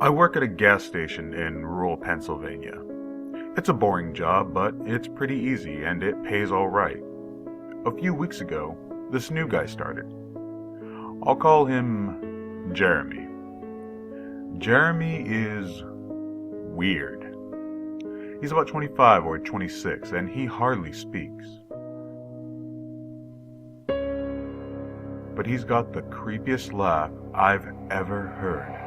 I work at a gas station in rural Pennsylvania. It's a boring job, but it's pretty easy and it pays all right. A few weeks ago, this new guy started. I'll call him Jeremy. Jeremy is weird. He's about 25 or 26 and he hardly speaks. But he's got the creepiest laugh I've ever heard.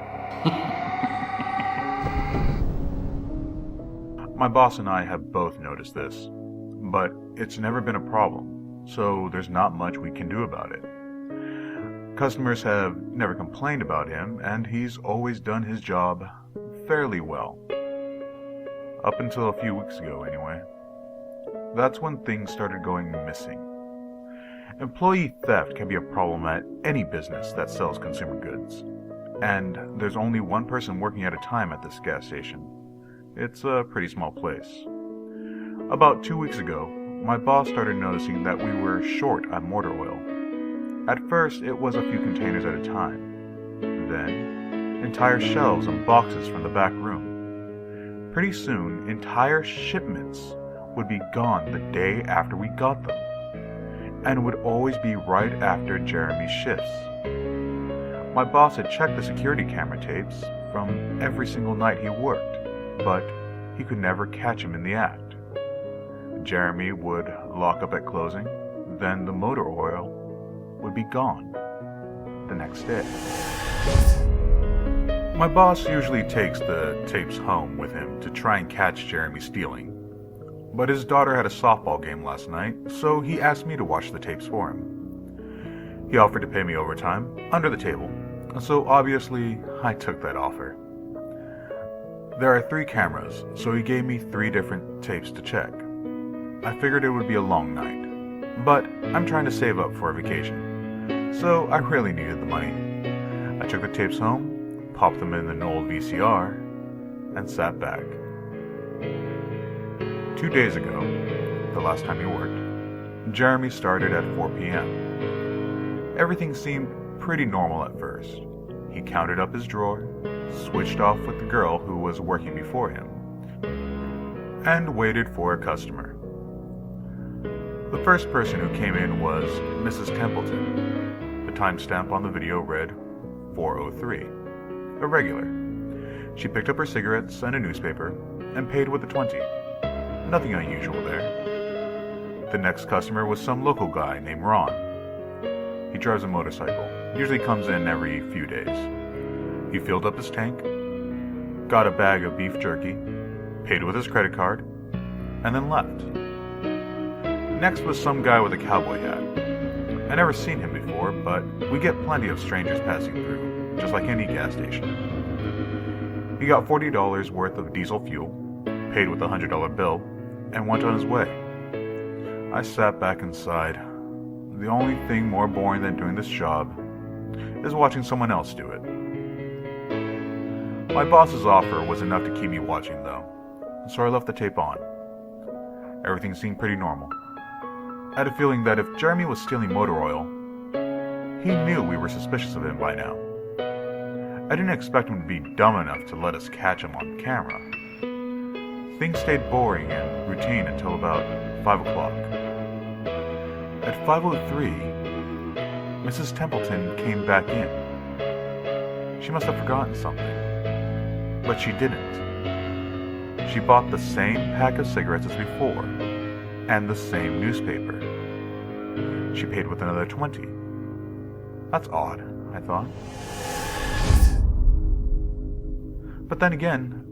My boss and I have both noticed this, but it's never been a problem, so there's not much we can do about it. Customers have never complained about him, and he's always done his job fairly well. Up until a few weeks ago, anyway. That's when things started going missing. Employee theft can be a problem at any business that sells consumer goods, and there's only one person working at a time at this gas station. It's a pretty small place. About 2 weeks ago, my boss started noticing that we were short on motor oil. At first, it was a few containers at a time. Then, entire shelves and boxes from the back room. Pretty soon, entire shipments would be gone the day after we got them, and would always be right after Jeremy's shifts. My boss had checked the security camera tapes from every single night he worked, but he could never catch him in the act. Jeremy would lock up at closing, then the motor oil would be gone the next day. My boss usually takes the tapes home with him to try and catch Jeremy stealing, but his daughter had a softball game last night, so he asked me to watch the tapes for him. He offered to pay me overtime under the table, so obviously I took that offer. There are 3 cameras, so he gave me 3 different tapes to check. I figured it would be a long night, but I'm trying to save up for a vacation, so I really needed the money. I took the tapes home, popped them in an old VCR, and sat back. 2 days ago, the last time he worked, Jeremy started at 4 p.m. Everything seemed pretty normal at first. He counted up his drawer, switched off with the girl who was working before him, and waited for a customer. The first person who came in was Mrs. Templeton. The timestamp on the video read 4:03, a regular. She picked up her cigarettes and a newspaper and paid with a 20. Nothing unusual there. The next customer was some local guy named Ron. He drives a motorcycle, usually comes in every few days. He filled up his tank, got a bag of beef jerky, paid with his credit card, and then left. Next was some guy with a cowboy hat. I never seen him before, but we get plenty of strangers passing through, just like any gas station. He got $40 worth of diesel fuel, paid with a $100 bill, and went on his way. I sat back and sighed. The only thing more boring than doing this job is watching someone else do it. My boss's offer was enough to keep me watching though, so I left the tape on. Everything seemed pretty normal. I had a feeling that if Jeremy was stealing motor oil, he knew we were suspicious of him by now. I didn't expect him to be dumb enough to let us catch him on camera. Things stayed boring and routine until about 5 o'clock. At 5:03, Mrs. Templeton came back in. She must have forgotten something, but she didn't. She bought the same pack of cigarettes as before, and the same newspaper. She paid with another 20. That's odd, I thought. But then again,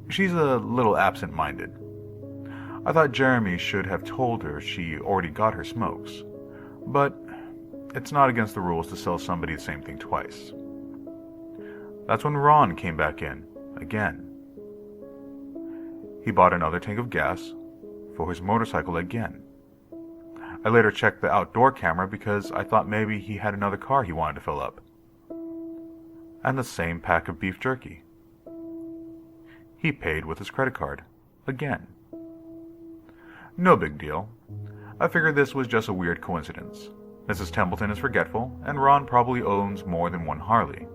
she's a little absent-minded. I thought Jeremy should have told her she already got her smokes, but it's not against the rules to sell somebody the same thing twice. That's when Ron came back in, again. He bought another tank of gas for his motorcycle again. I later checked the outdoor camera because I thought maybe he had another car he wanted to fill up. And the same pack of beef jerky. He paid with his credit card, again. No big deal. I figured this was just a weird coincidence. Mrs. Templeton is forgetful, and Ron probably owns more than one Harley.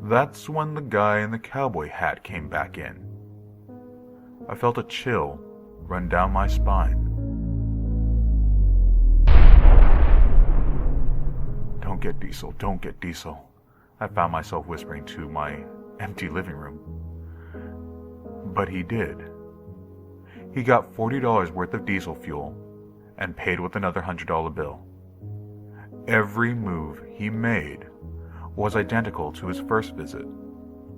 That's when the guy in the cowboy hat came back in. I felt a chill run down my spine. "Don't get Diesel, don't get Diesel," I found myself whispering to my empty living room. But he did. He got $40 worth of diesel fuel and paid with another $100 bill. Every move he made was identical to his first visit,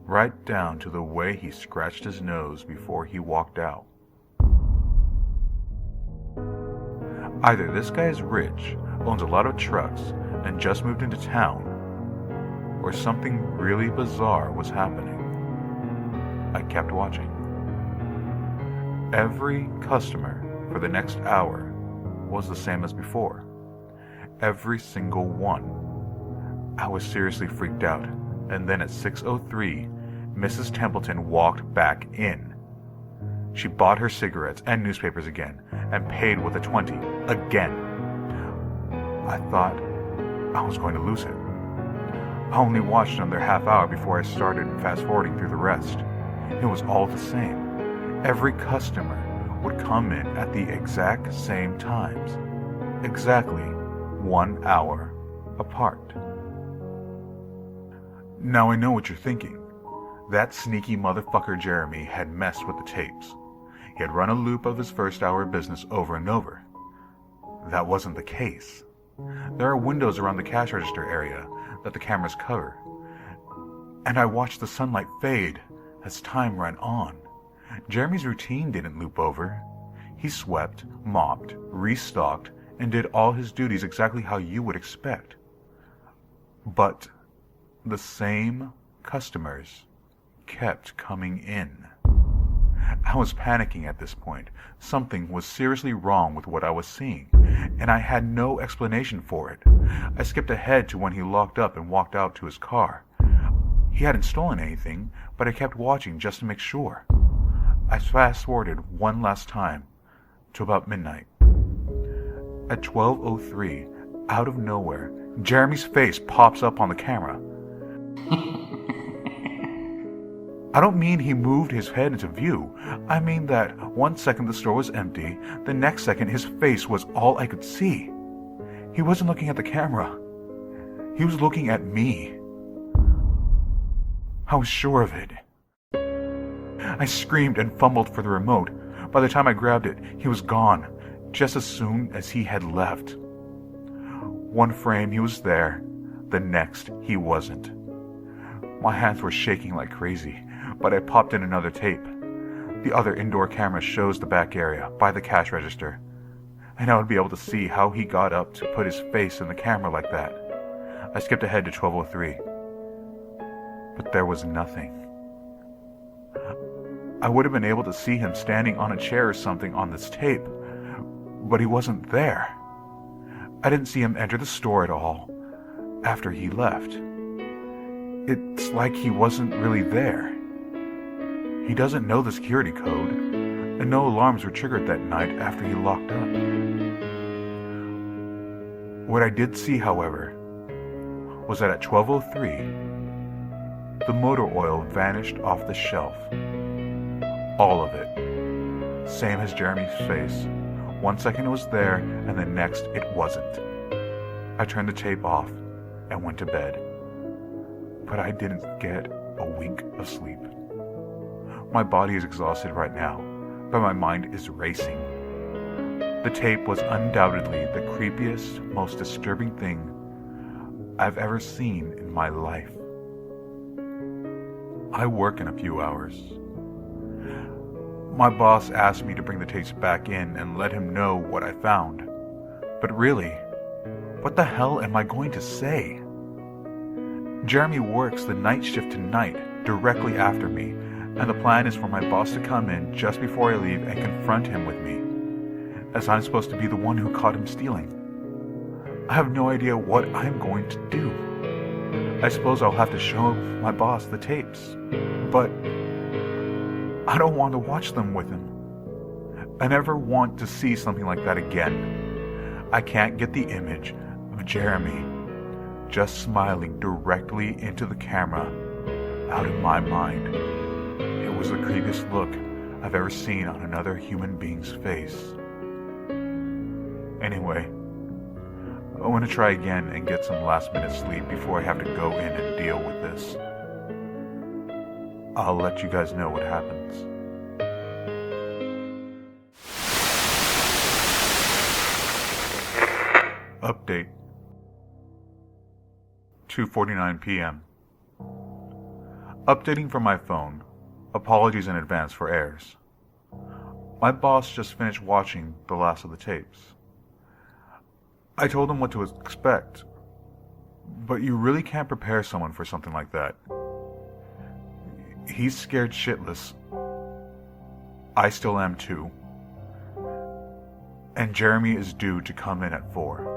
right down to the way he scratched his nose before he walked out. Either this guy is rich, owns a lot of trucks, and just moved into town, or something really bizarre was happening. I kept watching. Every customer for the next hour was the same as before. Every single one. I was seriously freaked out, and then at 6:03, Mrs. Templeton walked back in. She bought her cigarettes and newspapers again, and paid with a 20 again. I thought I was going to lose it. I only watched another half hour before I started fast-forwarding through the rest. It was all the same. Every customer would come in at the exact same times, exactly 1 hour apart. Now I know what you're thinking. That sneaky motherfucker Jeremy had messed with the tapes. He had run a loop of his first hour of business over and over. That wasn't the case. There are windows around the cash register area that the cameras cover, and I watched the sunlight fade as time ran on. Jeremy's routine didn't loop over. He swept, mopped, restocked, and did all his duties exactly how you would expect. But the same customers kept coming in. I was panicking at this point. Something was seriously wrong with what I was seeing, and I had no explanation for it. I skipped ahead to when he locked up and walked out to his car. He hadn't stolen anything, but I kept watching just to make sure. I fast-forwarded one last time to about midnight. At 12:03, out of nowhere, Jeremy's face pops up on the camera. I don't mean he moved his head into view. I mean that 1 second the store was empty, the next second his face was all I could see. He wasn't looking at the camera. He was looking at me. I was sure of it. I screamed and fumbled for the remote. By the time I grabbed it, he was gone, just as soon as he had left. One frame he was there, the next he wasn't. My hands were shaking like crazy, but I popped in another tape. The other indoor camera shows the back area, by the cash register, and I would be able to see how he got up to put his face in the camera like that. I skipped ahead to 12:03, but there was nothing. I would have been able to see him standing on a chair or something on this tape, but he wasn't there. I didn't see him enter the store at all after he left. It's like he wasn't really there. He doesn't know the security code, and no alarms were triggered that night after he locked up. What I did see, however, was that at 12:03, the motor oil vanished off the shelf. All of it. Same as Jeremy's face. 1 second it was there, and the next it wasn't. I turned the tape off and went to bed. But I didn't get a wink of sleep. My body is exhausted right now, but my mind is racing. The tape was undoubtedly the creepiest, most disturbing thing I've ever seen in my life. I work in a few hours. My boss asked me to bring the tapes back in and let him know what I found. But really, what the hell am I going to say? Jeremy works the night shift tonight, directly after me, and the plan is for my boss to come in just before I leave and confront him with me, as I'm supposed to be the one who caught him stealing. I have no idea what I'm going to do. I suppose I'll have to show my boss the tapes, but I don't want to watch them with him. I never want to see something like that again. I can't get the image of Jeremy just smiling directly into the camera out of my mind. It was the creepiest look I've ever seen on another human being's face. Anyway, I want to try again and get some last-minute sleep before I have to go in and deal with this. I'll let you guys know what happens. Update. 2:49 p.m. Updating from my phone. Apologies in advance for errors. My boss just finished watching the last of the tapes. I told him what to expect, but you really can't prepare someone for something like that. He's scared shitless. I still am too. And Jeremy is due to come in at 4.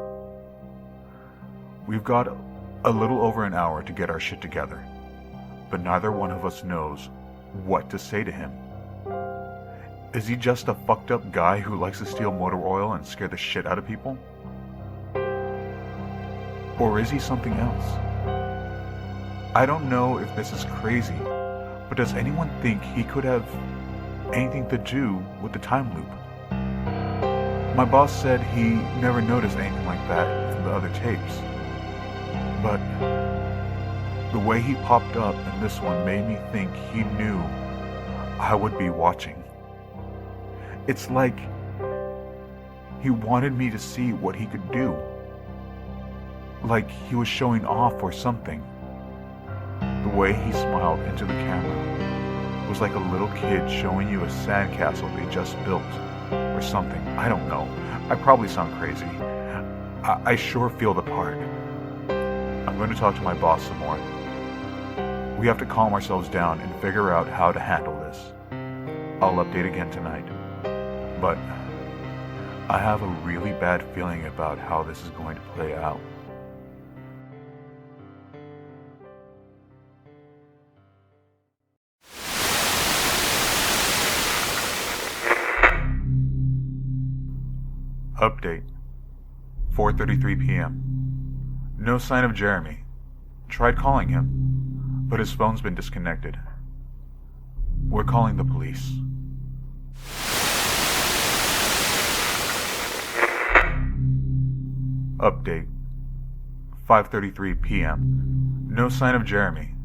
We've got a little over an hour to get our shit together, but neither one of us knows what to say to him. Is he just a fucked up guy who likes to steal motor oil and scare the shit out of people? Or is he something else? I don't know if this is crazy, but does anyone think he could have anything to do with the time loop? My boss said he never noticed anything like that from the other tapes. But the way he popped up in this one made me think he knew I would be watching. It's like he wanted me to see what he could do. Like he was showing off or something. The way he smiled into the camera was like a little kid showing you a sandcastle they just built or something. I don't know. I probably sound crazy. I sure feel the part. I'm going to talk to my boss some more. We have to calm ourselves down and figure out how to handle this. I'll update again tonight. But I have a really bad feeling about how this is going to play out. Update. 4:33 p.m. No sign of Jeremy. Tried calling him, but his phone's been disconnected. We're calling the police. Update. 5:33 p.m. No sign of Jeremy.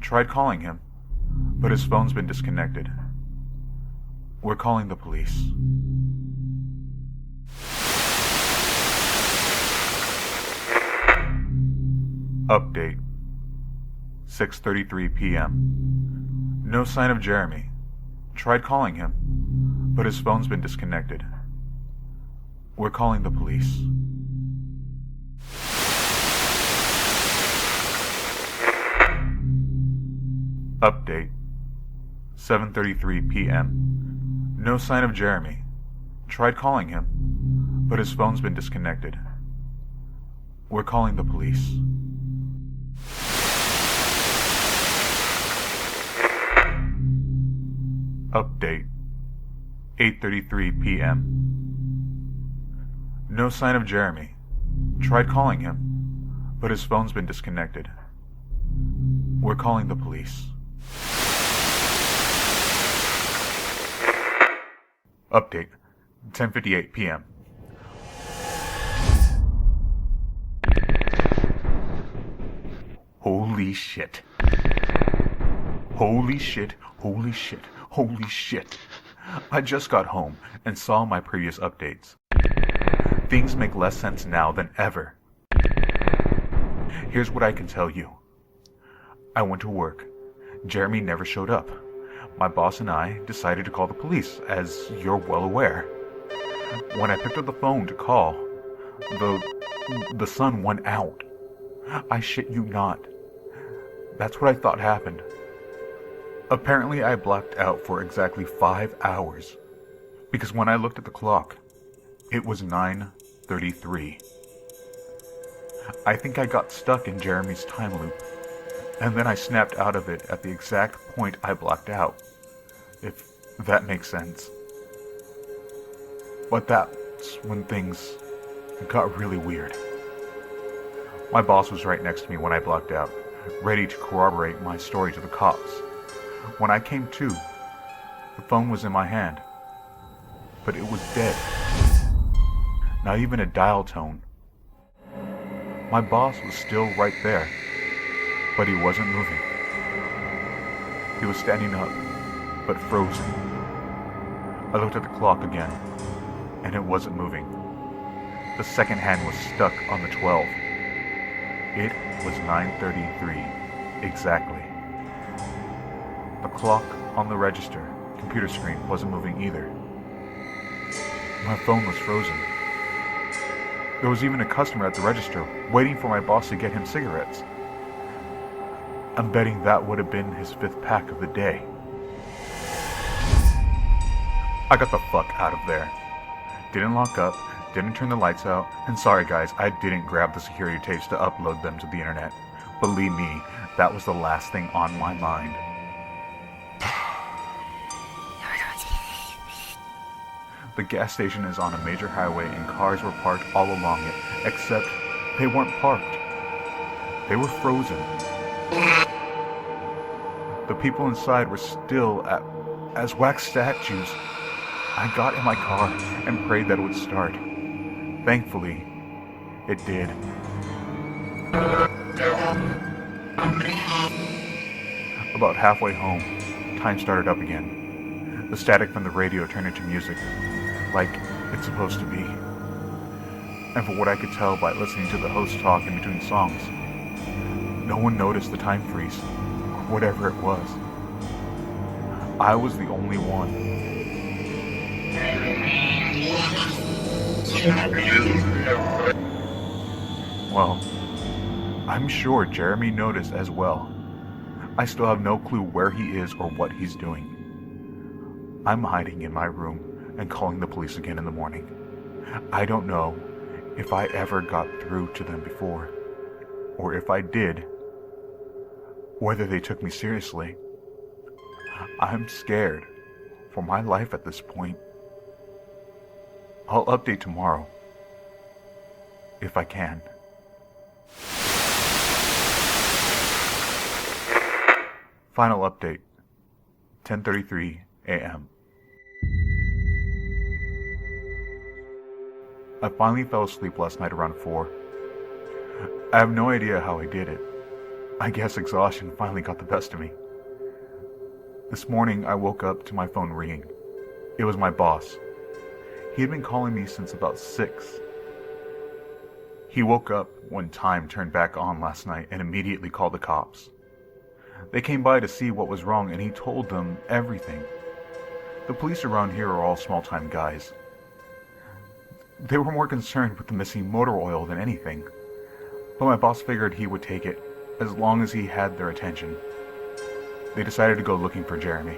Tried calling him, but his phone's been disconnected. We're calling the police. Update. 6:33 p.m. No sign of Jeremy. Tried calling him, but his phone's been disconnected. We're calling the police. Update. 7:33 p.m. No sign of Jeremy. Tried calling him, but his phone's been disconnected. We're calling the police. Update. 8:33 p.m. No sign of Jeremy. Tried calling him, but his phone's been disconnected. We're calling the police. Update. 10:58 p.m. Holy shit. Holy shit, holy shit, holy shit. I just got home and saw my previous updates. Things make less sense now than ever. Here's what I can tell you. I went to work. Jeremy never showed up. My boss and I decided to call the police, as you're well aware. When I picked up the phone to call, the sun went out. I shit you not. That's what I thought happened. Apparently I blacked out for exactly 5 hours, because when I looked at the clock, it was 9:33. I think I got stuck in Jeremy's time loop, and then I snapped out of it at the exact point I blacked out, if that makes sense. But that's when things got really weird. My boss was right next to me when I blacked out, ready to corroborate my story to the cops. When I came to, the phone was in my hand, but it was dead. Not even a dial tone. My boss was still right there, but he wasn't moving. He was standing up, but frozen. I looked at the clock again, and it wasn't moving. The second hand was stuck on the 12. It was 9:33, exactly. The clock on the register computer screen wasn't moving either. My phone was frozen. There was even a customer at the register waiting for my boss to get him cigarettes. I'm betting that would have been his 5th pack of the day. I got the fuck out of there. Didn't lock up, didn't turn the lights out, and sorry guys, I didn't grab the security tapes to upload them to the internet. Believe me, that was the last thing on my mind. The gas station is on a major highway and cars were parked all along it, except they weren't parked. They were frozen. The people inside were still as wax statues. I got in my car and prayed that it would start. Thankfully, it did. About halfway home, time started up again. The static from the radio turned into music, like it's supposed to be. And from what I could tell by listening to the host talk in between songs, no one noticed the time freeze, whatever it was. I was the only one. Well, I'm sure Jeremy noticed as well. I still have no clue where he is or what he's doing. I'm hiding in my room and calling the police again in the morning. I don't know if I ever got through to them before, or if I did, whether they took me seriously. I'm scared for my life at this point. I'll update tomorrow, if I can. Final update, 10:33 a.m. I finally fell asleep last night around 4. I have no idea how I did it. I guess exhaustion finally got the best of me. This morning I woke up to my phone ringing. It was my boss. He had been calling me since about 6. He woke up when time turned back on last night and immediately called the cops. They came by to see what was wrong and he told them everything. The police around here are all small-time guys. They were more concerned with the missing motor oil than anything, but my boss figured he would take it as long as he had their attention. They decided to go looking for Jeremy.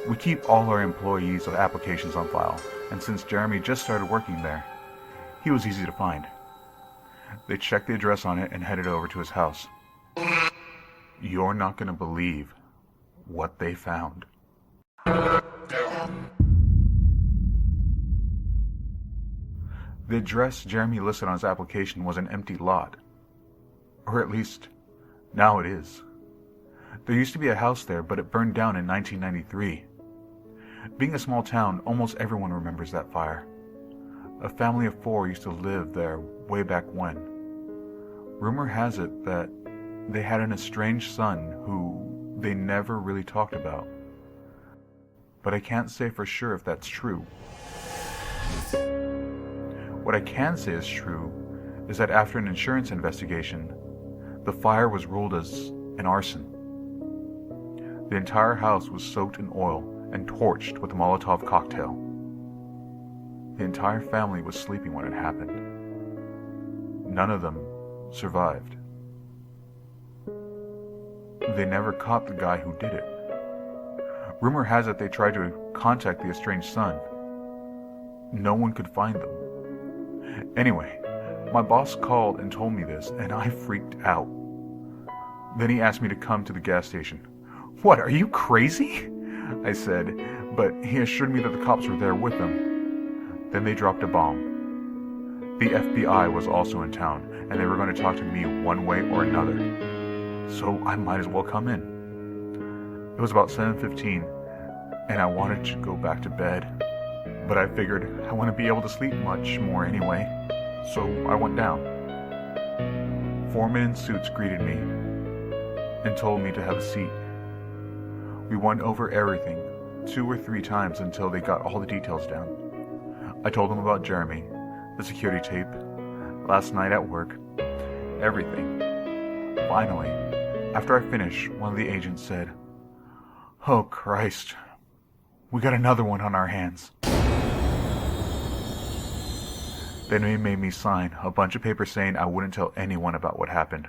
We keep all our employees' applications on file, and since Jeremy just started working there, he was easy to find. They checked the address on it and headed over to his house. You're not going to believe what they found. The address Jeremy listed on his application was an empty lot. Or at least, now it is. There used to be a house there, but it burned down in 1993. Being a small town, almost everyone remembers that fire. A family of 4 used to live there way back when. Rumor has it that they had an estranged son who they never really talked about. But I can't say for sure if that's true. What I can say is true is that after an insurance investigation, the fire was ruled as an arson. The entire house was soaked in oil and torched with a Molotov cocktail. The entire family was sleeping when it happened. None of them survived. They never caught the guy who did it. Rumor has it they tried to contact the estranged son. No one could find them. Anyway, my boss called and told me this, and I freaked out. Then he asked me to come to the gas station. What, are you crazy? I said, but he assured me that the cops were there with them. Then they dropped a bomb. The FBI was also in town, and they were going to talk to me one way or another. So I might as well come in. It was about 7:15, and I wanted to go back to bed, but I figured I wouldn't be able to sleep much more anyway, so I went down. Foremen in suits greeted me and told me to have a seat. We went over everything 2 or 3 times until they got all the details down. I told them about Jeremy, the security tape, last night at work, everything. Finally, after I finished, one of the agents said, "Oh Christ, we got another one on our hands." Then they made me sign a bunch of papers saying I wouldn't tell anyone about what happened.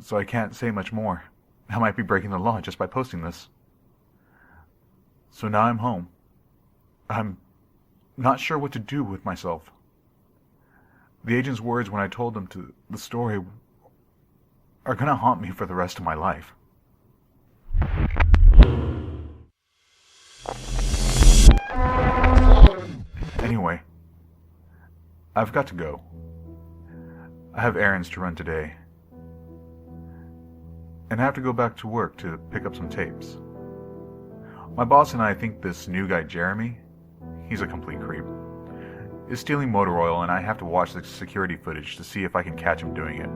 So I can't say much more. I might be breaking the law just by posting this. So now I'm home. I'm not sure what to do with myself. The agent's words when I told them the story are gonna haunt me for the rest of my life. Anyway, I've got to go. I have errands to run today. And I have to go back to work to pick up some tapes. My boss and I think this new guy Jeremy, he's a complete creep, is stealing motor oil, and I have to watch the security footage to see if I can catch him doing it.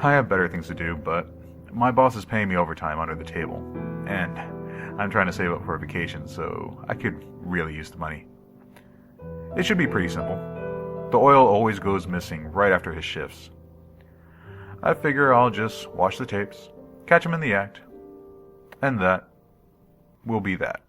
I have better things to do, but my boss is paying me overtime under the table, and I'm trying to save up for a vacation, so I could really use the money. It should be pretty simple. The oil always goes missing right after his shifts. I figure I'll just watch the tapes, catch him in the act, and that will be that.